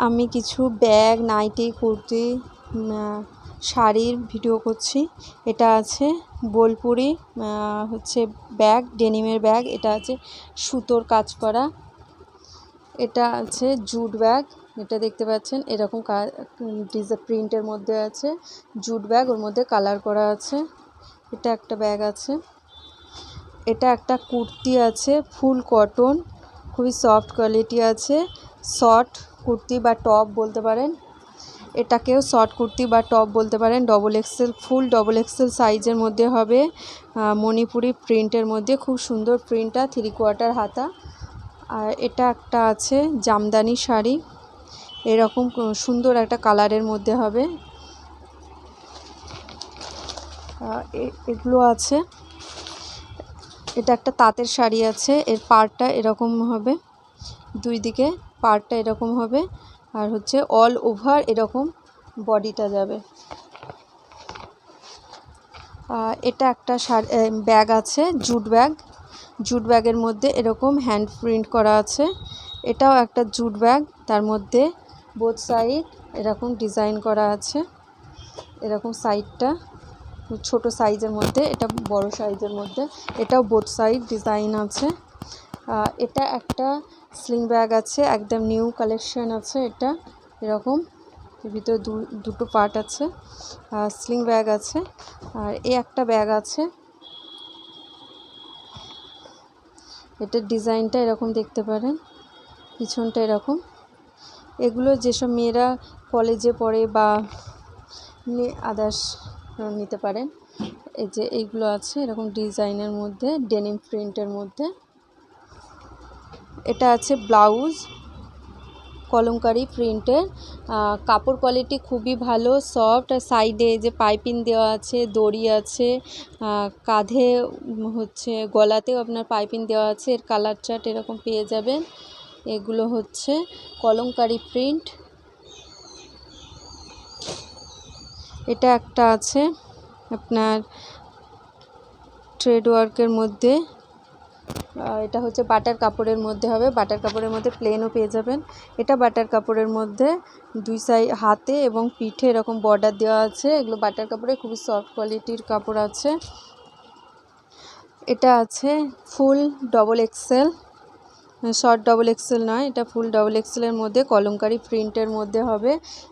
আমি কিছু bag, nightie, kurti, শাড়ির ভিডিও করছি। এটা আছে বোলপুরি হচ্ছে ব্যাগ, ডেনিমের ব্যাগ। এটা আছে সুতোর কাজ করা। এটা আছে জুট ব্যাগ, এটা দেখতে পাচ্ছেন এরকম প্রিন্টের মধ্যে আছে জুট ব্যাগ, ওর মধ্যে কালার করা আছে। এটা একটা ব্যাগ আছে। এটা একটা কুর্তি আছে ফুল কটন, খুবই সফট কোয়ালিটি আছে। শর্ট কুর্তি বা টপ বলতে পারেন, এটাকেও শর্ট কুর্তি বা টপ বলতে পারেন। ডবল এক্সেল, ফুল ডবল এক্সেল সাইজের মধ্যে হবে। মণিপুরি প্রিন্টের মধ্যে খুব সুন্দর প্রিন্টটা, 3/4 হাতা। আর এটা একটা আছে জামদানি শাড়ি, এরকম সুন্দর একটা কালারের মধ্যে হবে। এগুলো আছে। এটা একটা তাঁতের শাড়ি আছে, এর পাড়টা এরকম হবে, দুই দিকে পাড়টা এরকম হবে, আর হচ্ছে অল ওভার এরকম বডিটা যাবে। এটা একটা ব্যাগ আছে জুট ব্যাগ, জুট ব্যাগের মধ্যে এরকম হ্যান্ড প্রিন্ট করা আছে। এটাও একটা জুট ব্যাগ, তার মধ্যে বোথ সাইড এরকম ডিজাইন করা আছে। এরকম সাইডটা ছোট সাইজের মধ্যে, এটা বড় সাইজের মধ্যে, এটাও বোথ সাইড ডিজাইন আছে। এটা একটা স্লিং ব্যাগ আছে, একদম নিউ কালেকশন আছে। এটা এরকম ভিতরে দুটো পার্ট আছে, স্লিং ব্যাগ আছে। আর এই একটা ব্যাগ আছে, এটার ডিজাইনটা এরকম দেখতে পারেন, পিছনটা এরকম। এগুলো যেসব মেয়েরা কলেজে পড়ে বা আদার্স নিতে পারেন। এই যে এইগুলো আছে এরকম ডিজাইনের মধ্যে, ডেনিম প্রিন্টের মধ্যে। এটা আছে ব্লাউজ, কলমকারি প্রিন্টের, কাপড় কোয়ালিটি খুবই ভালো, সফট। আর সাইডে যে পাইপিং দেওয়া আছে, দড়ি আছে, কাঁধে হচ্ছে গলাতেও আপনার পাইপিং দেওয়া আছে। এর কালার চার্ট এরকম পেয়ে যাবেন। এগুলো হচ্ছে কলমকারি প্রিন্ট। এটা একটা আছে আপনার থ্রেড ওয়ার্কের মধ্যে, এটা হচ্ছে বাটার কাপড়ের মধ্যে হবে, বাটার কাপড়ের মধ্যে প্লেনও পেয়ে যাবেন। এটা বাটার কাপড়ের মধ্যে দুই সাইড হাতে এবং পিঠে এরকম বর্ডার দেওয়া আছে। এগুলো বাটার কাপড়ে খুবই সফট কোয়ালিটির কাপড় আছে। এটা আছে full double XL, short double XL নয়, এটা ফুল ডবল এক্সেলের মধ্যে কলমকারি প্রিন্টের মধ্যে হবে,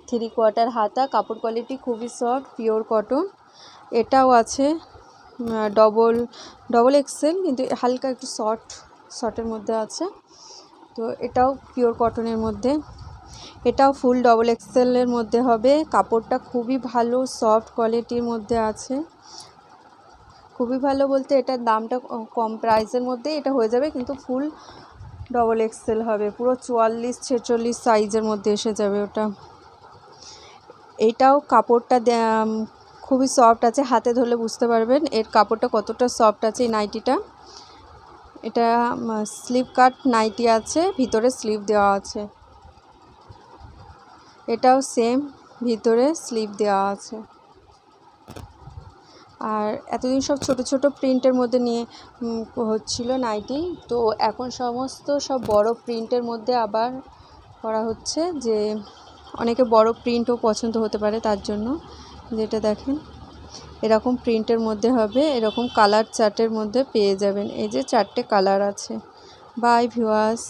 3/4 হাতা। কাপড় কোয়ালিটি খুবই সফট, পিওর কটন। এটাও আছে ডবল এক্সেল, কিন্তু হালকা একটু শর্টের মধ্যে আছে। তো এটাও পিওর কটনের মধ্যে। এটাও ফুল ডবল এক্সেলের মধ্যে হবে। কাপড়টা খুবই ভালো, সফট কোয়ালিটির মধ্যে আছে। খুবই ভালো বলতে এটার দামটা কম প্রাইসের মধ্যে এটা হয়ে যাবে, কিন্তু ফুল ডবল এক্সেল হবে, পুরো 44-46 সাইজের মধ্যে এসে যাবে ওটা। এইটাও কাপড়টা খুবই সফট আছে, হাতে ধরলে বুঝতে পারবেন এর কাপড়টা কতটা সফট আছে। এই নাইটিটা, এটা স্লিভ কাট নাইটি আছে, ভিতরে স্লিভ দেওয়া আছে। এটাও সেম, ভিতরে স্লিভ দেওয়া আছে। আর এতদিন সব ছোট ছোট প্রিন্টের মধ্যে নিয়ে হচ্ছিল নাইটি, তো এখন সমস্ত সব বড় প্রিন্টের মধ্যে আবার করা হচ্ছে, যে অনেকে বড় প্রিন্টও পছন্দ হতে পারে, তার জন্য। যেটা দেখেন এরকম প্রিন্টের মধ্যে হবে, এরকম কালার চার্টের মধ্যে পেয়ে যাবেন। এই যে 4টে কালার আছে। Bye viewers.